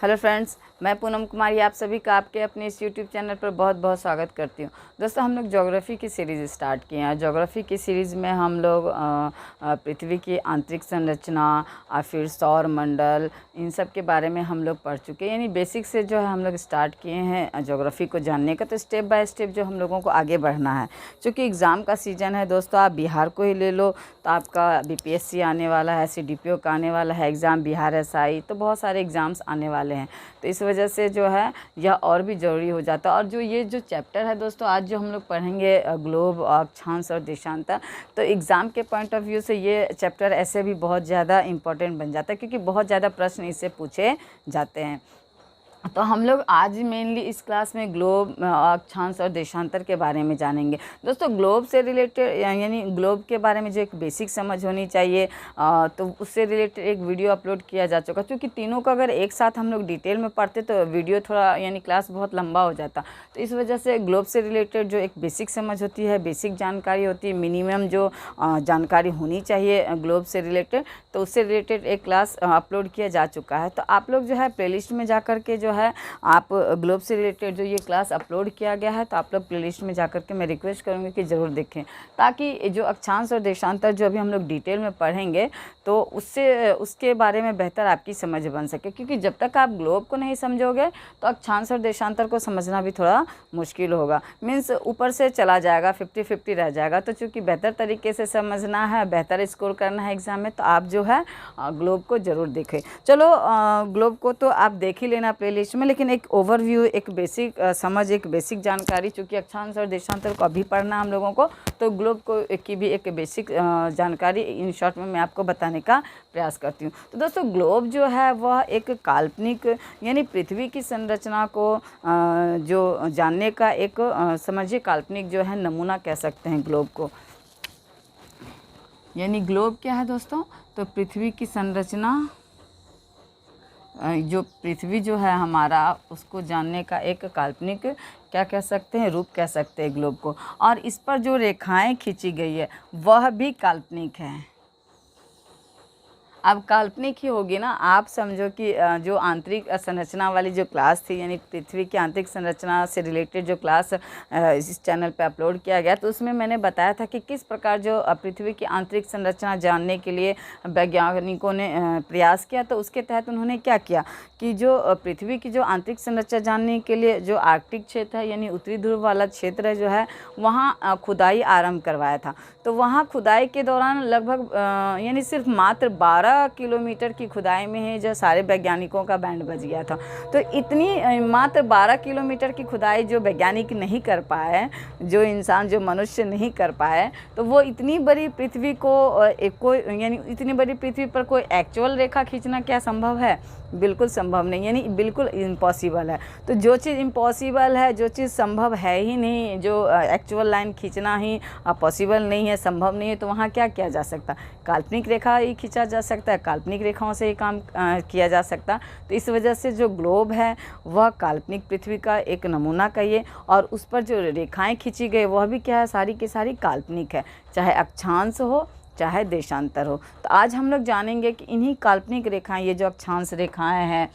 Hello friends, मैं पूनम कुमारी आप सभी का आपके अपने इस यूट्यूब चैनल पर बहुत बहुत स्वागत करती हूँ। दोस्तों, हम लोग ज्योग्राफी की सीरीज़ स्टार्ट किए हैं। ज्योग्राफी की सीरीज़ में हम लोग पृथ्वी की आंतरिक संरचना और फिर सौर मंडल, इन सब के बारे में हम लोग पढ़ चुके हैं। यानी बेसिक से जो है हम लोग स्टार्ट किए हैं ज्योग्राफी को जानने का। तो स्टेप बाय स्टेप जो हम लोगों को आगे बढ़ना है, क्योंकि एग्ज़ाम का सीज़न है। दोस्तों, आप बिहार को ही ले लो तो आपका बीपीएससी आने वाला है, सीडीपीओ का आने वाला है एग्ज़ाम, बिहार एसआई, तो बहुत सारे एग्ज़ाम्स आने वाले हैं। तो इस वजह से जो है यह और भी ज़रूरी हो जाता है। और जो ये जो चैप्टर है दोस्तों, आज जो हम लोग पढ़ेंगे ग्लोब, अक्षांश और देशांतर, तो एग्ज़ाम के पॉइंट ऑफ व्यू से ये चैप्टर ऐसे भी बहुत ज़्यादा इम्पोर्टेंट बन जाता है, क्योंकि बहुत ज़्यादा प्रश्न इससे पूछे जाते हैं। तो हम लोग आज मेनली इस क्लास में ग्लोब, अक्षांश और देशांतर के बारे में जानेंगे। दोस्तों, ग्लोब से रिलेटेड यानी ग्लोब के बारे में जो एक बेसिक समझ होनी चाहिए, तो उससे रिलेटेड एक वीडियो अपलोड किया जा चुका। क्योंकि तीनों का अगर एक साथ हम लोग डिटेल में पढ़ते तो वीडियो थोड़ा यानी क्लास बहुत लंबा हो जाता। तो इस वजह से ग्लोब से रिलेटेड जो एक बेसिक समझ होती है, बेसिक जानकारी होती है, मिनिमम जो जानकारी होनी चाहिए ग्लोब से रिलेटेड, तो उससे रिलेटेड एक क्लास अपलोड किया जा चुका है। तो आप लोग जो है प्लेलिस्ट में जा कर के जो है आप ग्लोब से रिलेटेड जो ये क्लास अपलोड किया गया है, तो आप लोग प्लेलिस्ट में जाकर के मैं रिक्वेस्ट करूँगी कि ज़रूर देखें, ताकि जो अक्षांश और देशांतर जो अभी हम लोग डिटेल में पढ़ेंगे तो उसके बारे में बेहतर आपकी समझ बन सके। क्योंकि जब तक आप ग्लोब को नहीं समझोगे तो अक्षांश और देशांतर को समझना भी थोड़ा मुश्किल होगा। मीन्स ऊपर से चला जाएगा, 50-50 रह जाएगा। तो चूँकि बेहतर तरीके से समझना है, बेहतर स्कोर करना है एग्ज़ाम में, तो आप जो है ग्लोब को ज़रूर देखें। चलो, ग्लोब को तो आप देख ही लेना प्लेलिस्ट में, लेकिन एक ओवरव्यू, एक बेसिक समझ, एक बेसिक जानकारी, चूँकि अक्षांश और देशांतर को अभी पढ़ना हम लोगों को, तो ग्लोब को की भी एक बेसिक जानकारी इन शॉर्ट में मैं आपको बताने का प्रयास करती हूँ। तो दोस्तों, ग्लोब जो है वह एक काल्पनिक यानी पृथ्वी की संरचना को जो जानने का एक समझिए काल्पनिक जो है नमूना कह सकते हैं ग्लोब को। यानी ग्लोब क्या है दोस्तों? तो पृथ्वी की संरचना, जो पृथ्वी जो है हमारा, उसको जानने का एक काल्पनिक क्या कह सकते हैं, रूप कह सकते हैं ग्लोब को। और इस पर जो रेखाएं खींची गई है वह भी काल्पनिक है। अब काल्पनिक ही होगी ना। आप समझो कि जो आंतरिक संरचना वाली जो क्लास थी, यानी पृथ्वी की आंतरिक संरचना से रिलेटेड जो क्लास इस चैनल पे अपलोड किया गया, तो उसमें मैंने बताया था कि किस प्रकार जो पृथ्वी की आंतरिक संरचना जानने के लिए वैज्ञानिकों ने प्रयास किया। तो उसके तहत उन्होंने क्या किया कि जो पृथ्वी की जो आंतरिक संरचना जानने के लिए जो आर्कटिक क्षेत्र है, यानी उत्तरी ध्रुव वाला क्षेत्र जो है, वहाँ खुदाई आरम्भ करवाया था। तो वहाँ खुदाई के दौरान लगभग यानी सिर्फ मात्र 12 किलोमीटर की खुदाई में ही जो सारे वैज्ञानिकों का बैंड बज गया था। तो इतनी मात्र 12 किलोमीटर की खुदाई जो वैज्ञानिक नहीं कर पाए, जो इंसान, जो मनुष्य नहीं कर पाए, तो वो इतनी बड़ी पृथ्वी को कोई यानी इतनी बड़ी पृथ्वी पर कोई एक्चुअल रेखा खींचना क्या संभव है? बिल्कुल संभव नहीं, यानी बिल्कुल इम्पॉसिबल है। तो जो चीज़ इम्पॉसिबल है, जो चीज़ संभव है ही नहीं, जो एक्चुअल लाइन खींचना ही पॉसिबल नहीं है, संभव नहीं है, तो वहाँ क्या किया जा सकता? काल्पनिक रेखा ही खींचा जा सकता है, काल्पनिक रेखाओं से ही काम किया जा सकता। तो इस वजह से जो ग्लोब है वह काल्पनिक पृथ्वी का एक नमूना कहिए, और उस पर जो रेखाएं खींची गई वह भी क्या है, सारी की सारी काल्पनिक है, चाहे अक्षांश हो चाहे देशांतर हो। तो आज हम लोग जानेंगे कि इन्हीं काल्पनिक रेखाएं, ये जो अक्षांश रेखाएं हैं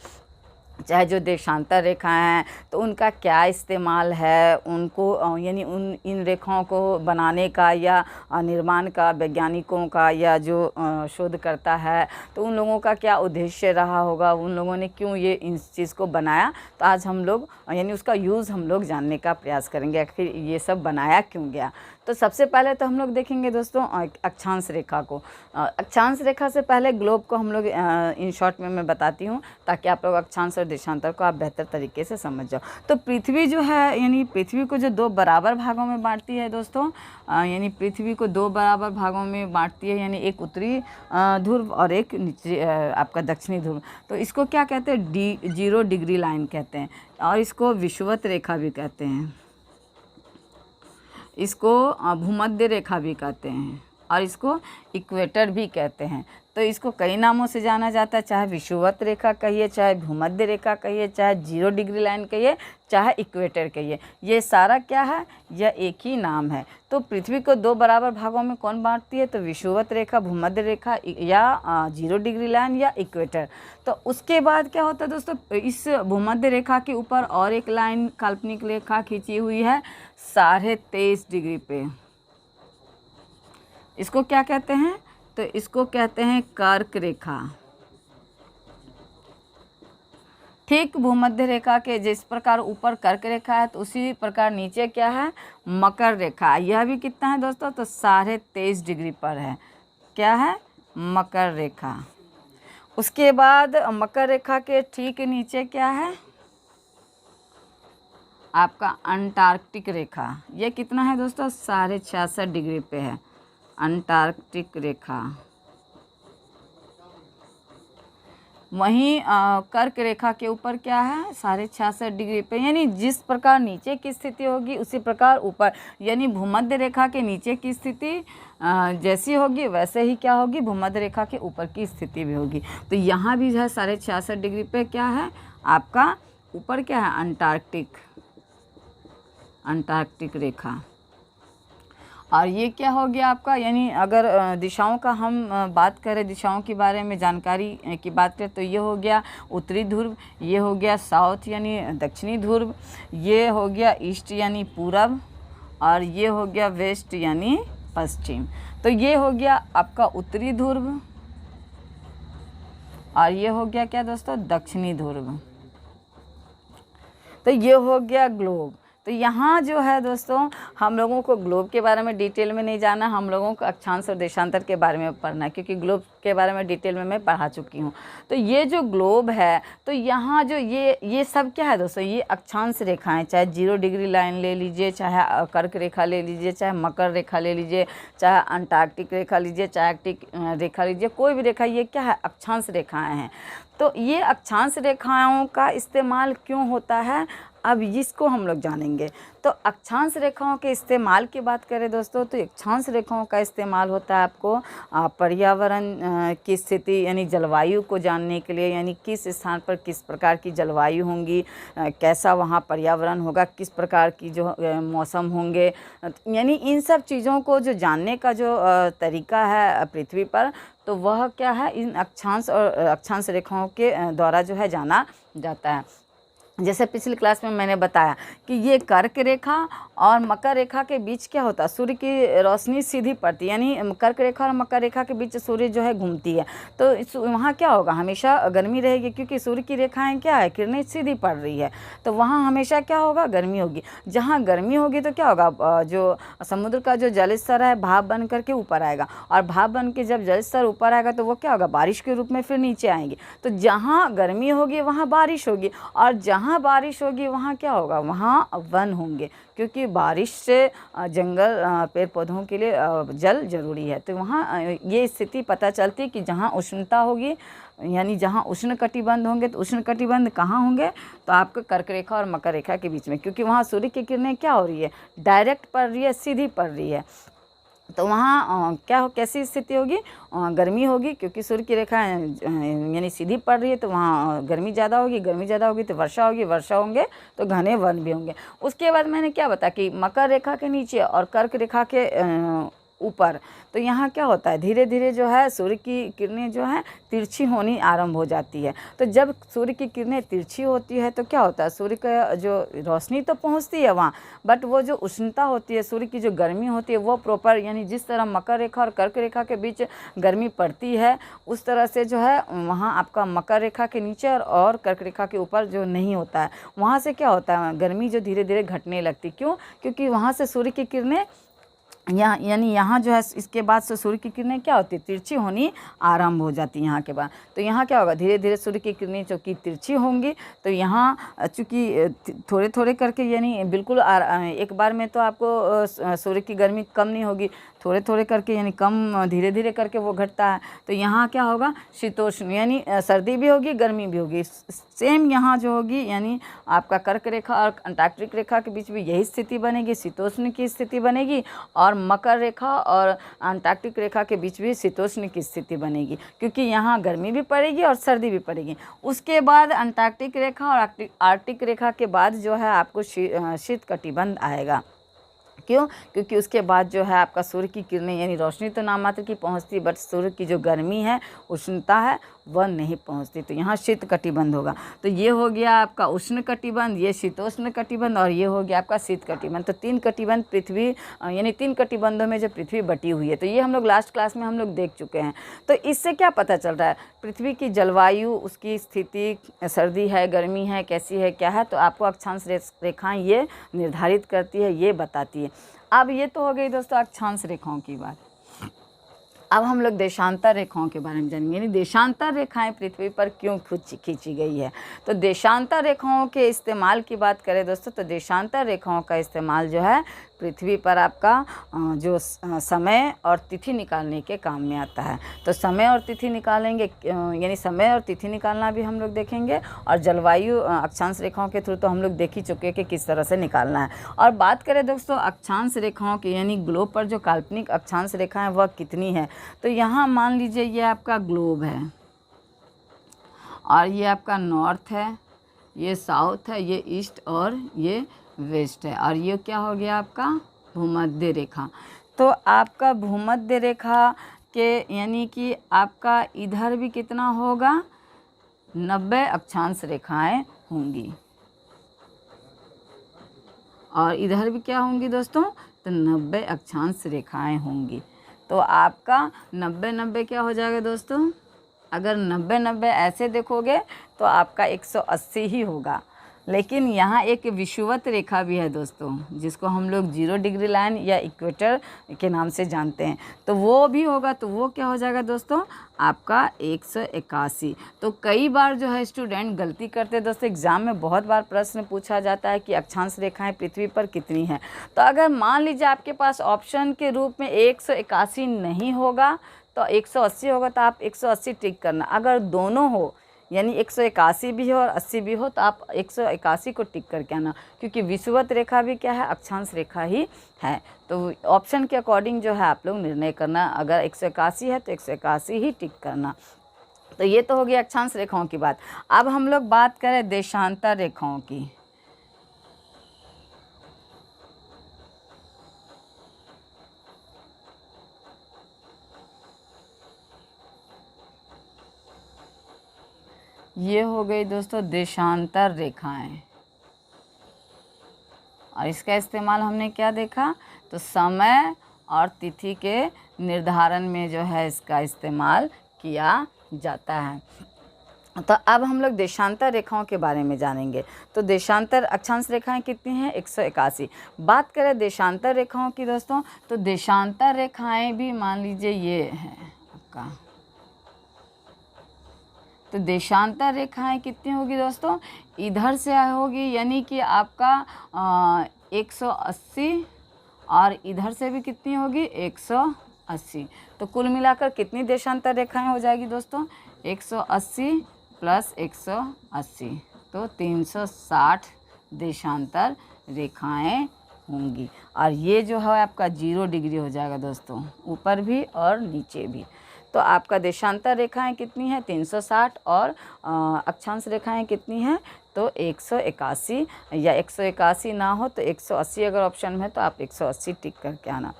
चाहे जो देशांतर रेखाएं हैं, तो उनका क्या इस्तेमाल है, उनको यानी इन रेखाओं को बनाने का या निर्माण का वैज्ञानिकों का या जो शोधकर्ता है, तो उन लोगों का क्या उद्देश्य रहा होगा, उन लोगों ने क्यों ये इस चीज़ को बनाया। तो आज हम लोग यानी उसका यूज़ हम लोग जानने का प्रयास करेंगे, आखिर ये सब बनाया क्यों गया। तो सबसे पहले तो हम लोग देखेंगे दोस्तों अक्षांश रेखा को। अक्षांश रेखा से पहले ग्लोब को हम लोग इन शॉर्ट में मैं बताती हूँ, ताकि आप लोग अक्षांश और देशांतर को आप बेहतर तरीके से समझ जाओ। तो पृथ्वी जो है, यानी पृथ्वी को जो 2 बराबर भागों में बांटती है दोस्तों, यानी पृथ्वी को 2 बराबर भागों में बांटती है, यानी एक उत्तरी ध्रुव और एक नीचे आपका दक्षिणी ध्रुव। तो इसको क्या कहते हैं? 0 डिग्री लाइन कहते हैं, और इसको विषुवत रेखा भी कहते हैं, इसको भूमध्य रेखा भी कहते हैं, और इसको इक्वेटर भी कहते हैं। तो इसको कई नामों से जाना जाता है, चाहे विषुवत रेखा कहिए, चाहे भूमध्य रेखा कहिए, चाहे 0 डिग्री लाइन कहिए, चाहे इक्वेटर कहिए, ये सारा क्या है, यह एक ही नाम है। तो पृथ्वी को 2 बराबर भागों में कौन बांटती है, तो विषुवत रेखा, भूमध्य रेखा या 0 डिग्री लाइन या इक्वेटर। तो उसके बाद क्या होता है दोस्तों, इस भूमध्य रेखा के ऊपर और एक लाइन काल्पनिक रेखा खींची हुई है 23.5 डिग्री पे। इसको क्या कहते हैं, तो इसको कहते हैं कर्क रेखा। ठीक भूमध्य रेखा के जिस प्रकार ऊपर कर्क रेखा है, तो उसी प्रकार नीचे क्या है, मकर रेखा। यह भी कितना है दोस्तों, तो 23.5 डिग्री पर है। क्या है, मकर रेखा। उसके बाद मकर रेखा के ठीक नीचे क्या है, आपका अंटार्कटिक रेखा। ये कितना है दोस्तों, 66.5 डिग्री पे है अंटार्कटिक रेखा। वहीं कर्क रेखा के ऊपर क्या है, 66.5 डिग्री पे, यानी जिस प्रकार नीचे की स्थिति होगी उसी प्रकार ऊपर, यानी भूमध्य रेखा के नीचे की स्थिति जैसी होगी वैसे ही क्या होगी, भूमध्य रेखा के ऊपर की स्थिति भी होगी। तो यहाँ भी जो है 66.5 डिग्री पे क्या है, आपका ऊपर क्या है, अंटार्कटिक रेखा। और ये क्या हो गया आपका, यानी अगर दिशाओं का हम बात करें, दिशाओं के बारे में जानकारी की बात करें, तो ये हो गया उत्तरी ध्रुव, ये हो गया साउथ यानी दक्षिणी ध्रुव, ये हो गया ईस्ट यानी पूरब, और ये हो गया वेस्ट यानी पश्चिम। तो ये हो गया आपका उत्तरी ध्रुव, और ये हो गया क्या दोस्तों, दक्षिणी ध्रुव। तो ये हो गया ग्लोब। तो यहाँ जो है दोस्तों, हम लोगों को ग्लोब के बारे में डिटेल में नहीं जाना, हम लोगों को अक्षांश और देशांतर के बारे में पढ़ना है, क्योंकि ग्लोब के बारे में डिटेल में मैं पढ़ा चुकी हूँ। तो ये जो ग्लोब है, तो यहाँ जो ये सब क्या है दोस्तों, ये अक्षांश रेखाएं, चाहे 0 डिग्री लाइन ले लीजिए, चाहे कर्क रेखा ले लीजिए, चाहे मकर रेखा ले लीजिए, चाहे अंटार्कटिक रेखा लीजिए, चाहे आर्कटिक रेखा लीजिए, कोई भी रेखा, ये क्या है, अक्षांश रेखाएँ हैं। तो ये अक्षांश रेखाओं का इस्तेमाल क्यों होता है, अब इसको हम लोग जानेंगे। तो अक्षांश रेखाओं के इस्तेमाल की बात करें दोस्तों, तो अक्षांश रेखाओं का इस्तेमाल होता है आपको पर्यावरण की स्थिति यानी जलवायु को जानने के लिए, यानी किस स्थान पर किस प्रकार की जलवायु होंगी, कैसा वहाँ पर्यावरण होगा, किस प्रकार की जो मौसम होंगे, यानी इन सब चीज़ों को जो जानने का जो तरीका है पृथ्वी पर, तो वह क्या है, इन अक्षांश और अक्षांश रेखाओं के द्वारा जो है जाना जाता है। जैसे पिछली क्लास में मैंने बताया कि ये कर्क रेखा और मकर रेखा के बीच क्या होता है, सूर्य की रोशनी सीधी पड़ती है, यानी कर्क रेखा और मकर रेखा के बीच सूर्य जो है घूमती है, तो वहाँ क्या होगा, हमेशा गर्मी रहेगी, क्योंकि सूर्य की रेखाएं क्या है, किरणें सीधी पड़ रही है, तो वहाँ हमेशा क्या होगा, गर्मी होगी। जहाँ गर्मी होगी तो क्या होगा, जो समुद्र का जो जल स्तर है भाप बन करके ऊपर आएगा, और भाप बन के जब जल स्तर ऊपर आएगा तो वो क्या होगा, बारिश के रूप में फिर नीचे आएंगे। तो जहाँ गर्मी होगी वहाँ बारिश होगी, और जहाँ बारिश होगी वहाँ क्या होगा, वहाँ वन होंगे, क्योंकि बारिश से जंगल पेड़ पौधों के लिए जल जरूरी है। तो वहाँ ये स्थिति पता चलती है कि जहाँ उष्णता होगी, यानी जहाँ उष्ण कटिबंध होंगे, तो उष्ण कटिबंध कहाँ होंगे, तो आपके कर्क रेखा और मकर रेखा के बीच में, क्योंकि वहाँ सूर्य की किरणें क्या हो रही है, डायरेक्ट पड़ रही है, सीधी पड़ रही है। तो वहाँ कैसी स्थिति होगी, गर्मी होगी, क्योंकि सूर्य की रेखा यानी सीधी पड़ रही है, तो वहाँ गर्मी ज़्यादा होगी, गर्मी ज़्यादा होगी तो वर्षा होगी, वर्षा होंगे तो घने वन भी होंगे। उसके बाद मैंने क्या बताया कि मकर रेखा के नीचे और कर्क रेखा के ऊपर, तो यहाँ क्या होता है, धीरे धीरे जो है सूर्य की किरणें जो है तिरछी होनी आरंभ हो जाती है। तो जब सूर्य की किरणें तिरछी होती है तो क्या होता है, सूर्य का जो रोशनी तो पहुँचती है वहाँ, बट वो जो उष्णता होती है, सूर्य की जो गर्मी होती है वो प्रॉपर, यानी जिस तरह मकर रेखा और कर्क रेखा के बीच गर्मी पड़ती है, उस तरह से जो है वहाँ आपका मकर रेखा के नीचे और कर्क रेखा के ऊपर जो नहीं होता है, वहाँ से क्या होता है, गर्मी जो धीरे धीरे घटने लगती। क्यों, क्योंकि वहाँ से सूर्य की किरणें यानी यहाँ जो है इसके बाद से सूर्य की किरणें क्या होती है, तिरछी होनी आरंभ हो जाती है यहाँ के बाद। तो यहाँ क्या होगा, धीरे धीरे सूर्य की किरणें जो कि तिरछी होंगी, तो यहाँ चूँकि थोड़े थोड़े करके, यानी बिल्कुल एक बार में तो आपको सूर्य की गर्मी कम नहीं होगी, थोड़े थोड़े करके, यानी कम धीरे धीरे करके वो घटता है। तो यहाँ क्या होगा, शीतोष्ण, यानी सर्दी भी होगी गर्मी भी होगी। सेम यहाँ जो होगी, यानी आपका कर्क रेखा और अंटार्कटिक रेखा के बीच भी यही स्थिति बनेगी, शीतोष्ण की स्थिति बनेगी, और मकर रेखा और अंटार्कटिक रेखा के बीच भी शीतोष्ण की स्थिति बनेगी, क्योंकि यहाँ गर्मी भी पड़ेगी और सर्दी भी पड़ेगी। उसके बाद अंटार्कटिक रेखा और आर्कटिक रेखा के बाद जो है आपको शीत कटिबंध आएगा। क्यों? क्योंकि उसके बाद जो है आपका सूर्य की किरणें यानी रोशनी तो नाम मात्र की पहुँचती, बट सूर्य की जो गर्मी है, उष्णता है, वह नहीं पहुँचती। तो यहाँ शीत कटिबंध होगा। तो ये हो गया आपका उष्ण कटिबंध, ये शीतोष्ण कटिबंध, और ये हो गया आपका शीत कटिबंध। तो 3 कटिबंध पृथ्वी यानी 3 कटिबंधों में जो पृथ्वी बटी हुई है, तो ये हम लोग लास्ट क्लास में हम लोग देख चुके हैं। तो इससे क्या पता चल रहा है? पृथ्वी की जलवायु, उसकी स्थिति, सर्दी है, गर्मी है, कैसी है, क्या है, तो आपको अक्षांश रेखाएं ये निर्धारित करती है, ये बताती है। अब ये तो हो गई दोस्तों अक्षांश रेखाओं की बात। अब हम लोग देशांतर रेखाओं के बारे में जानेंगे, यानी देशांतर रेखाएं पृथ्वी पर क्यों खींची गई है। तो देशांतर रेखाओं के इस्तेमाल की बात करें दोस्तों, तो देशांतर रेखाओं का इस्तेमाल जो है पृथ्वी पर आपका जो समय और तिथि निकालने के काम में आता है। तो समय और तिथि निकालेंगे, यानी समय और तिथि निकालना भी हम लोग देखेंगे, और जलवायु अक्षांश रेखाओं के थ्रू तो हम लोग देख ही चुके हैं कि किस तरह से निकालना है। और बात करें दोस्तों अक्षांश रेखाओं की, यानी ग्लोब पर जो काल्पनिक अक्षांश रेखाएं वह कितनी है। तो यहाँ मान लीजिए ये आपका ग्लोब है, और ये आपका नॉर्थ है, ये साउथ है, ये ईस्ट और ये वेस्ट है, और ये क्या हो गया आपका भूमध्य रेखा। तो आपका भूमध्य रेखा के यानी कि आपका इधर भी कितना होगा, 90 अक्षांश रेखाएं होंगी, और इधर भी क्या होंगी दोस्तों, तो 90 अक्षांश रेखाएं होंगी। तो आपका 90-90 क्या हो जाएगा दोस्तों, अगर 90-90 ऐसे देखोगे तो आपका 180 ही होगा। लेकिन यहाँ एक विषुवत रेखा भी है दोस्तों, जिसको हम लोग 0 डिग्री लाइन या इक्वेटर के नाम से जानते हैं, तो वो भी होगा। तो वो क्या हो जाएगा दोस्तों, आपका 181। तो कई बार जो है स्टूडेंट गलती करते हैं दोस्तों, एग्ज़ाम में बहुत बार प्रश्न पूछा जाता है कि अक्षांश रेखाएं पृथ्वी पर कितनी हैं। तो अगर मान लीजिए आपके पास ऑप्शन के रूप में 181 नहीं होगा तो 180 होगा, तो आप 180 टिक करना। अगर दोनों हो, यानी 181 भी हो और 80 भी हो, तो आप 181 को टिक करके आना, क्योंकि विषुवत रेखा भी क्या है, अक्षांश रेखा ही है। तो ऑप्शन के अकॉर्डिंग जो है आप लोग निर्णय करना, अगर 181 है तो 181 ही टिक करना। तो ये तो हो गई अक्षांश रेखाओं की बात। अब हम लोग बात करें देशांतर रेखाओं की। ये हो गई दोस्तों देशांतर रेखाएं, और इसका इस्तेमाल हमने क्या देखा, तो समय और तिथि के निर्धारण में जो है इसका इस्तेमाल किया जाता है। तो अब हम लोग देशांतर रेखाओं के बारे में जानेंगे। तो देशांतर अक्षांश रेखाएं कितनी हैं, 181। बात करें देशांतर रेखाओं की दोस्तों, तो देशांतर रेखाएं भी मान लीजिए ये है आपका। तो देशांतर रेखाएं कितनी होगी दोस्तों, इधर से होगी, यानी कि आपका 180, और इधर से भी कितनी होगी, 180। तो कुल मिलाकर कितनी देशांतर रेखाएं हो जाएगी दोस्तों, 180 + 180, तो 360 देशांतर रेखाएं होंगी। और ये जो है आपका 0 डिग्री हो जाएगा दोस्तों, ऊपर भी और नीचे भी। तो आपका देशांतर रेखाएं कितनी है, 360, और अक्षांश रेखाएं कितनी हैं, तो 181, या 181 ना हो तो 180 अगर ऑप्शन में है तो आप 180 टिक करके आना।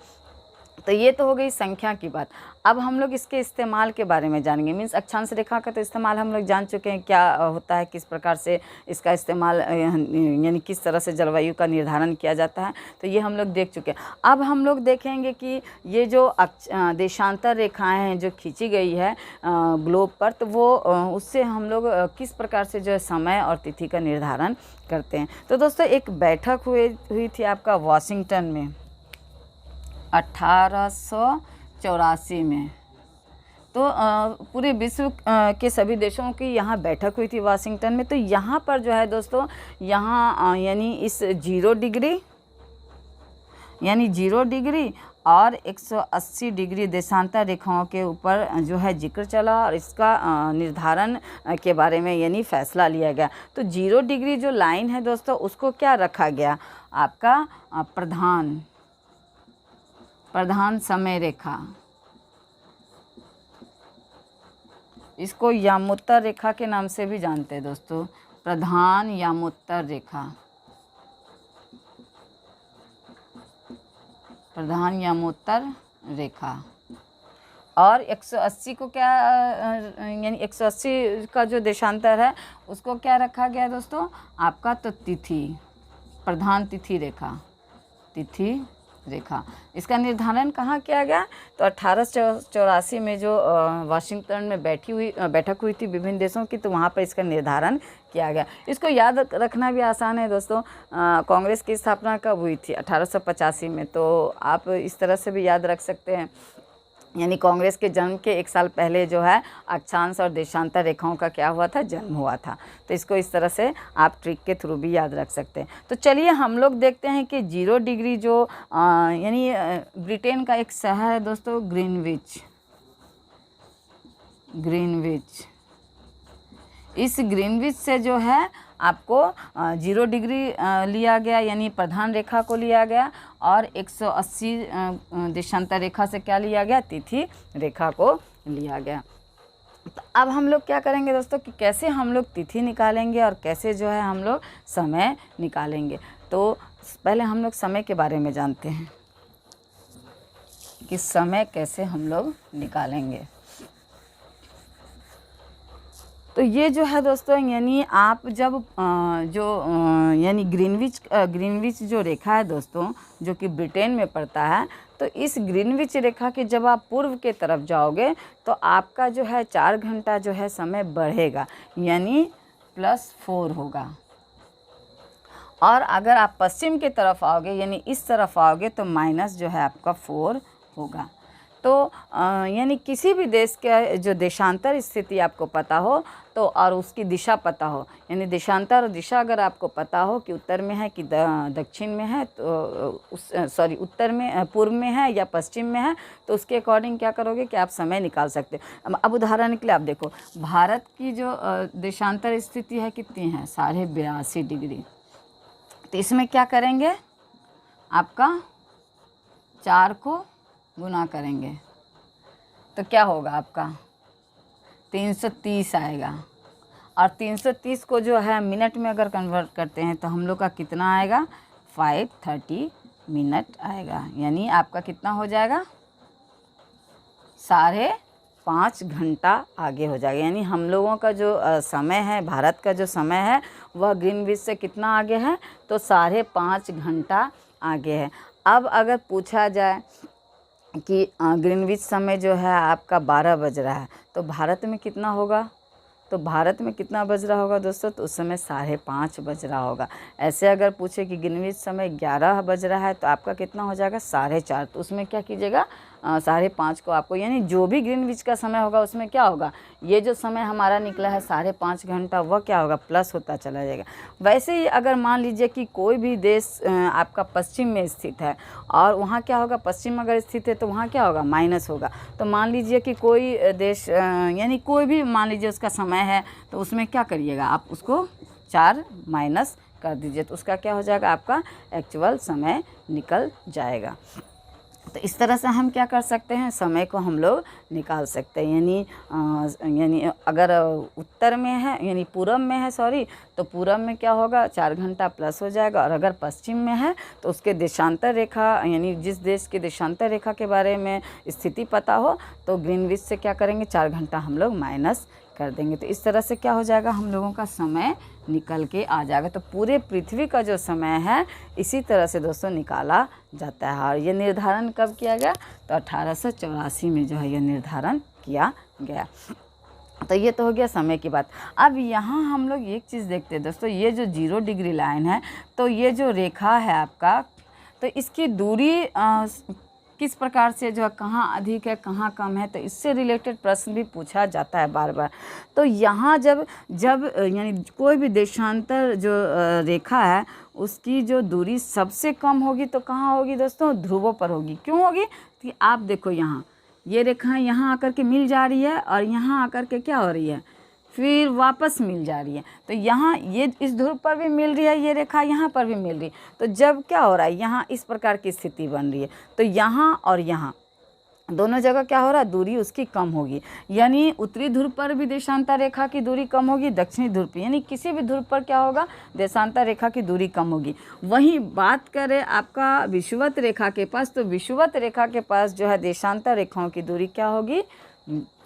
तो ये तो हो गई संख्या की बात। अब हम लोग इसके इस्तेमाल के बारे में जानेंगे। मीन्स अक्षांश रेखा का तो इस्तेमाल हम लोग जान चुके हैं क्या होता है, किस प्रकार से इसका इस्तेमाल यानी किस तरह से जलवायु का निर्धारण किया जाता है, तो ये हम लोग देख चुके हैं। अब हम लोग देखेंगे कि ये जो देशांतर रेखाएं हैं जो खींची गई है ग्लोब पर, तो वो उससे हम लोग किस प्रकार से जो है समय और तिथि का निर्धारण करते हैं। तो दोस्तों एक बैठक हुई थी आपका वाशिंगटन में 1884 में। तो पूरे विश्व के सभी देशों की यहाँ बैठक हुई थी वाशिंगटन में। तो यहाँ पर जो है दोस्तों, यहाँ यानी इस 0 डिग्री यानी 0 डिग्री और 180 डिग्री देशांतर रेखाओं के ऊपर जो है जिक्र चला, और इसका निर्धारण के बारे में यानी फैसला लिया गया। तो 0 डिग्री जो लाइन है दोस्तों, उसको क्या रखा गया, आपका प्रधान समय रेखा, इसको यामोत्तर रेखा के नाम से भी जानते हैं दोस्तों, प्रधान यामोत्तर रेखा, प्रधान यामोत्तर रेखा। और 180 को क्या यानी 180 का जो देशांतर है उसको क्या रखा गया दोस्तों आपका, तो तिथि, प्रधान तिथि रेखा, तिथि रेखा। इसका निर्धारण कहाँ किया गया, तो 1884 में जो वाशिंगटन में बैठक हुई थी विभिन्न देशों की, तो वहाँ पर इसका निर्धारण किया गया। इसको याद रखना भी आसान है दोस्तों। कांग्रेस की स्थापना कब हुई थी, 1885 में, तो आप इस तरह से भी याद रख सकते हैं। यानी कांग्रेस के जन्म के 1 साल पहले जो है अक्षांश और देशांतर रेखाओं का क्या हुआ था, जन्म हुआ था। तो इसको इस तरह से आप ट्रिक के थ्रू भी याद रख सकते हैं। तो चलिए हम लोग देखते हैं कि 0 डिग्री जो यानी ब्रिटेन का एक शहर है दोस्तों, ग्रीनविच, ग्रीनविच। इस ग्रीनविच से जो है आपको 0 डिग्री लिया गया, यानी प्रधान रेखा को लिया गया, और 180 देशांतर रेखा से क्या लिया गया, तिथि रेखा को लिया गया। तो अब हम लोग क्या करेंगे दोस्तों कि कैसे हम लोग तिथि निकालेंगे और कैसे जो है हम लोग समय निकालेंगे। तो पहले हम लोग समय के बारे में जानते हैं कि समय कैसे हम लोग निकालेंगे। तो ये जो है दोस्तों, यानी आप जब यानी ग्रीनविच जो रेखा है दोस्तों, जो कि ब्रिटेन में पड़ता है, तो इस ग्रीनविच रेखा के जब आप पूर्व के तरफ जाओगे तो आपका जो है 4 घंटा जो है समय बढ़ेगा, यानी +4 होगा। और अगर आप पश्चिम की तरफ आओगे, यानी इस तरफ आओगे, तो माइनस जो है आपका 4 होगा। तो यानी किसी भी देश के जो देशांतर स्थिति आपको पता हो तो, और उसकी दिशा पता हो, यानी देशांतर और दिशा अगर आपको पता हो कि उत्तर में है कि दक्षिण में है, तो उत्तर में, पूर्व में है या पश्चिम में है, तो उसके अकॉर्डिंग क्या करोगे कि आप समय निकाल सकते हो। अब उदाहरण के लिए आप देखो, भारत की जो देशांतर स्थिति है कितनी है, 82.5 डिग्री। तो इसमें क्या करेंगे, आपका 4 को गुना करेंगे तो क्या होगा, आपका 330 आएगा। और 330 को जो है मिनट में अगर कन्वर्ट करते हैं तो हम लोग का कितना आएगा, 530 मिनट आएगा। यानी आपका कितना हो जाएगा, 5.5 घंटा आगे हो जाएगा। यानी हम लोगों का जो समय है, भारत का जो समय है, वह ग्रीनविच से कितना आगे है, तो 5.5 घंटा आगे है। अब अगर पूछा जाए कि ग्रीनविच समय जो है आपका 12 बज रहा है, तो भारत में कितना होगा, तो भारत में कितना बज रहा होगा दोस्तों, तो उस समय 5:30 बज रहा होगा। ऐसे अगर पूछे कि ग्रीनविच समय 11 बज रहा है, तो आपका कितना हो जाएगा, 4:30। तो उसमें क्या कीजिएगा, 5:30 को आपको, यानी जो भी ग्रीनविच का समय होगा उसमें क्या होगा, ये जो समय हमारा निकला है 5.5 घंटा, वह क्या होगा, प्लस होता चला जाएगा। वैसे ही अगर मान लीजिए कि कोई भी देश आपका पश्चिम में स्थित है, और वहाँ क्या होगा, पश्चिम अगर स्थित है तो वहाँ क्या होगा, माइनस होगा। तो मान लीजिए कि कोई देश यानी कोई भी मान लीजिए उसका समय है, तो उसमें क्या करिएगा, आप उसको 4 माइनस कर दीजिए, तो उसका क्या हो जाएगा, आपका एक्चुअल समय निकल जाएगा। तो इस तरह से हम क्या कर सकते हैं, समय को हम लोग निकाल सकते हैं। यानी अगर उत्तर में है, यानी पूरब में है, तो पूरब में क्या होगा, 4 घंटा प्लस हो जाएगा। और अगर पश्चिम में है तो उसके देशांतर रेखा, यानी जिस देश के देशांतर रेखा के बारे में स्थिति पता हो, तो ग्रीनविच से क्या करेंगे, 4 घंटा हम लोग माइनस कर देंगे। तो इस तरह से क्या हो जाएगा, हम लोगों का समय निकल के आ जाएगा। तो पूरे पृथ्वी का जो समय है इसी तरह से दोस्तों निकाला जाता है। और ये निर्धारण कब किया गया, तो 1884 में जो है ये निर्धारण किया गया। तो ये तो हो गया समय की बात। अब यहाँ हम लोग एक चीज़ देखते हैं दोस्तों, ये जो 0 डिग्री लाइन है, तो ये जो रेखा है आपका, तो इसकी दूरी किस प्रकार से जो है, कहाँ अधिक है कहाँ कम है, तो इससे रिलेटेड प्रश्न भी पूछा जाता है बार बार। तो यहाँ जब यानी कोई भी देशांतर जो रेखा है उसकी जो दूरी सबसे कम होगी तो कहाँ होगी दोस्तों, ध्रुवों पर होगी। क्यों होगी, कि आप देखो यहाँ ये रेखा यहाँ आकर के मिल जा रही है और यहाँ आकर के क्या हो रही है, फिर वापस मिल जा रही है। तो यहाँ ये इस ध्रुव पर भी मिल रही है ये रेखा, यहाँ पर भी मिल रही है। तो जब क्या हो रहा है, यहाँ इस प्रकार की स्थिति बन रही है, तो यहाँ और यहाँ दोनों जगह क्या हो रहा है, दूरी उसकी कम होगी। यानी उत्तरी ध्रुव पर भी देशांतर रेखा की दूरी कम होगी, दक्षिणी ध्रुव पर, यानी किसी भी ध्रुव पर क्या होगा, देशांतर रेखा की दूरी कम होगी। वहीं बात करें आपका विषुवत रेखा के पास, तो विषुवत रेखा के पास जो है देशांतर रेखाओं की दूरी क्या होगी,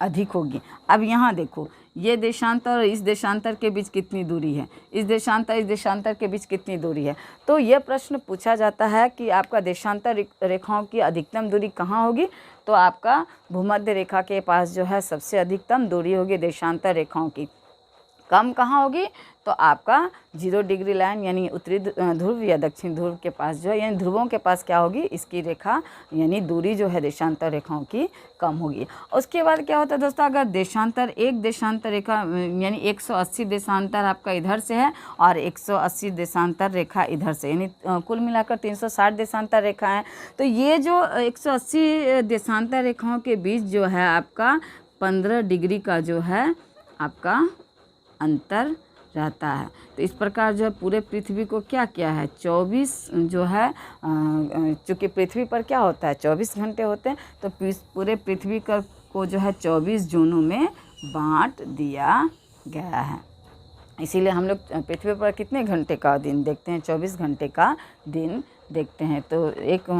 अधिक होगी। अब यहाँ देखो, ये देशांतर और इस देशांतर के बीच कितनी दूरी है, इस देशांतर के बीच कितनी दूरी है। तो यह प्रश्न पूछा जाता है कि आपका देशांतर रेखाओं की अधिकतम दूरी कहाँ होगी, तो आपका भूमध्य रेखा के पास जो है सबसे अधिकतम दूरी होगी देशांतर रेखाओं की। कम कहाँ होगी, तो आपका 0 डिग्री लाइन यानी उत्तरी ध्रुव या दक्षिण ध्रुव के पास जो है, यानी ध्रुवों के पास क्या होगी, इसकी रेखा यानी दूरी जो है देशांतर रेखाओं की कम होगी। उसके बाद क्या होता है दोस्तों, अगर एक देशांतर रेखा यानी 180 देशांतर आपका इधर से है और 180 देशांतर रेखा इधर से, यानी कुल मिलाकर 360 देशांतर रेखा है। तो ये जो 180 देशांतर रेखाओं के बीच जो है आपका 15 डिग्री का जो है आपका अंतर रहता है। तो इस प्रकार जो है पूरे पृथ्वी को क्या किया है, 24 जो है, चूँकि पृथ्वी पर क्या होता है 24 घंटे होते हैं, तो पूरे पृथ्वी को जो है 24 जोनों में बांट दिया गया है। इसीलिए हम लोग पृथ्वी पर कितने घंटे का दिन देखते हैं, 24 घंटे का दिन देखते हैं। तो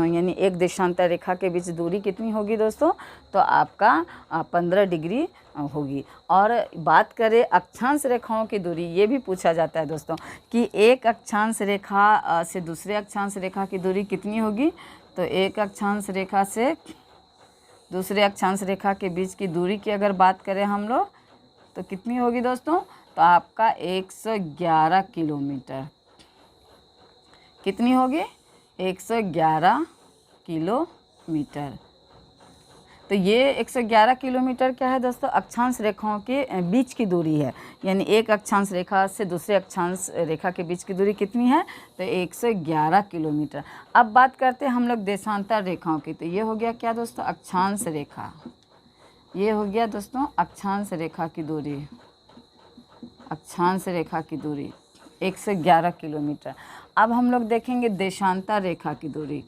यानी एक देशांतर रेखा के बीच दूरी कितनी होगी दोस्तों, तो आपका 15 डिग्री होगी। और बात करें अक्षांश रेखाओं की दूरी, ये भी पूछा जाता है दोस्तों कि एक अक्षांश रेखा से दूसरे अक्षांश रेखा की दूरी कितनी होगी। तो एक अक्षांश रेखा से दूसरे अक्षांश रेखा के बीच की दूरी की अगर बात करें हम लोग, तो कितनी होगी दोस्तों, तो आपका 111 किलोमीटर। कितनी होगी, 111 किलोमीटर। तो ये 111 किलोमीटर क्या है दोस्तों, अक्षांश रेखाओं के बीच की दूरी है। यानी एक अक्षांश रेखा से दूसरे अक्षांश रेखा के बीच की दूरी कितनी है, तो 111 किलोमीटर। अब बात करते हैं हम लोग देशांतर रेखाओं की। तो ये हो गया क्या दोस्तों, अक्षांश रेखा। ये हो गया दोस्तों अक्षांश रेखा की दूरी, अक्षांश रेखा की दूरी 111 किलोमीटर। अब हम लोग देखेंगे देशांतर रेखा की दूरी।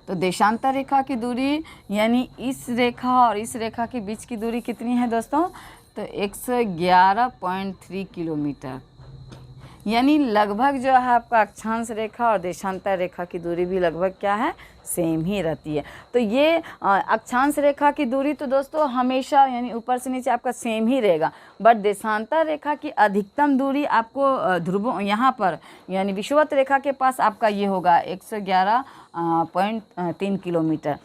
तो देशांतर रेखा की दूरी यानी इस रेखा और इस रेखा के बीच की दूरी कितनी है दोस्तों, तो 111.3 किलोमीटर। यानी लगभग जो है आपका अक्षांश रेखा और देशांतर रेखा की दूरी भी लगभग क्या है, सेम ही रहती है। तो ये अक्षांश रेखा की दूरी तो दोस्तों हमेशा यानी ऊपर से नीचे आपका सेम ही रहेगा, बट देशांतर रेखा की अधिकतम दूरी आपको ध्रुवों यहाँ पर यानी विषुवत रेखा के पास आपका ये होगा 111.3 किलोमीटर,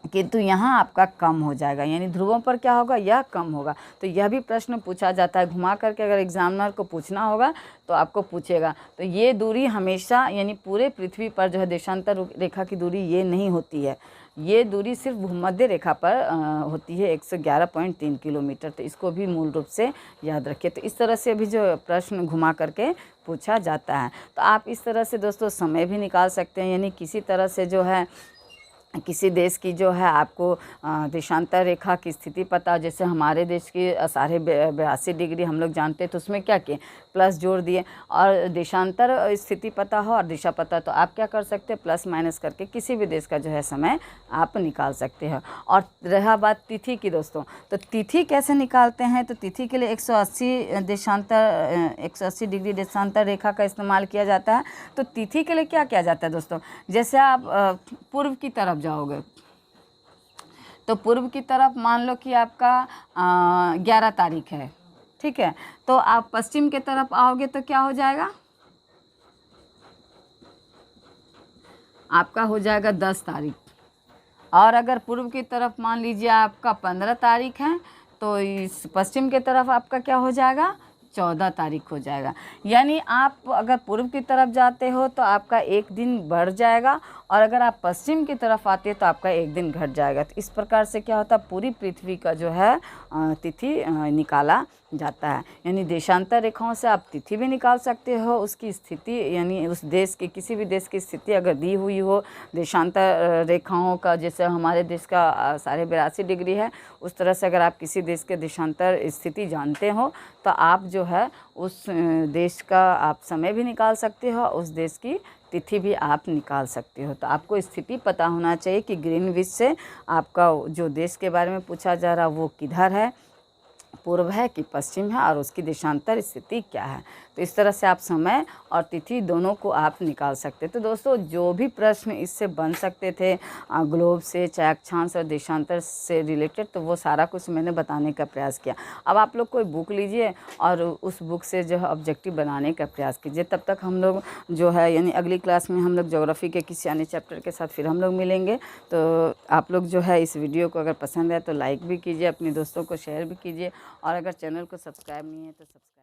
किंतु यहाँ आपका कम हो जाएगा, यानी ध्रुवों पर क्या होगा, यह कम होगा। तो यह भी प्रश्न पूछा जाता है, घुमा करके अगर एग्जामिनर को पूछना होगा तो आपको पूछेगा। तो ये दूरी हमेशा यानी पूरे पृथ्वी पर जो है देशांतर रेखा की दूरी ये नहीं होती है, ये दूरी सिर्फ भूमध्य रेखा पर होती है 111.3 किलोमीटर। तो इसको भी मूल रूप से याद रखिए। तो इस तरह से भी जो प्रश्न घुमा करके पूछा जाता है। तो आप इस तरह से दोस्तों समय भी निकाल सकते हैं, यानी किसी तरह से जो है किसी देश की जो है आपको देशांतर रेखा की स्थिति पता, जैसे हमारे देश की 82 डिग्री हम लोग जानते हैं, तो उसमें क्या किए, प्लस जोड़ दिए। और देशांतर स्थिति पता हो और दिशा पता, तो आप क्या कर सकते हैं, प्लस माइनस करके किसी भी देश का जो है समय आप निकाल सकते हैं। और रहा बात तिथि की दोस्तों, तो तिथि कैसे निकालते हैं, तो तिथि के लिए 180 डिग्री देशांतर रेखा का इस्तेमाल किया जाता है। तो तिथि के लिए क्या किया जाता है दोस्तों, जैसे आप पूर्व की तरफ जाओगे, तो पूर्व की तरफ मान लो कि आपका 11 तारीख है, ठीक है, तो आप पश्चिम के तरफ आओगे तो क्या हो जाएगा, आपका हो जाएगा 10 तारीख। और अगर पूर्व की तरफ मान लीजिए आपका 15 तारीख है, तो इस पश्चिम के तरफ आपका क्या हो जाएगा, 14 तारीख हो जाएगा। यानी आप अगर पूर्व की तरफ जाते हो तो आपका एक दिन बढ़ जाएगा, और अगर आप पश्चिम की तरफ आते हैं तो आपका एक दिन घट जाएगा। तो इस प्रकार से क्या होता है, पूरी पृथ्वी का जो है तिथि निकाला जाता है। यानी देशांतर रेखाओं से आप तिथि भी निकाल सकते हो, उसकी स्थिति, यानी उस देश की, किसी भी देश की स्थिति अगर दी हुई हो देशांतर रेखाओं का, जैसे हमारे देश का 82.5 डिग्री है, उस तरह से अगर आप किसी देश के देशांतर स्थिति जानते हो तो आप जो है उस देश का आप समय भी निकाल सकते हो, उस देश की तिथि भी आप निकाल सकते हो। तो आपको स्थिति पता होना चाहिए कि ग्रीनविच से आपका जो देश के बारे में पूछा जा रहा वो किधर है, पूर्व है कि पश्चिम है, और उसकी देशांतर स्थिति क्या है। तो इस तरह से आप समय और तिथि दोनों को आप निकाल सकते। तो दोस्तों जो भी प्रश्न इससे बन सकते थे ग्लोब से, चाहे अक्षांश और देशांतर से रिलेटेड, तो वो सारा कुछ मैंने बताने का प्रयास किया। अब आप लोग कोई बुक लीजिए और उस बुक से जो है ऑब्जेक्टिव बनाने का प्रयास कीजिए। तब तक हम लोग जो है, यानी अगली क्लास में हम लोग ज्योग्राफी के किसी अन्य चैप्टर के साथ फिर हम लोग मिलेंगे। तो आप लोग जो है इस वीडियो को अगर पसंद है तो लाइक भी कीजिए, अपने दोस्तों को शेयर भी कीजिए, और अगर चैनल को सब्सक्राइब नहीं है तो सब्सक्राइब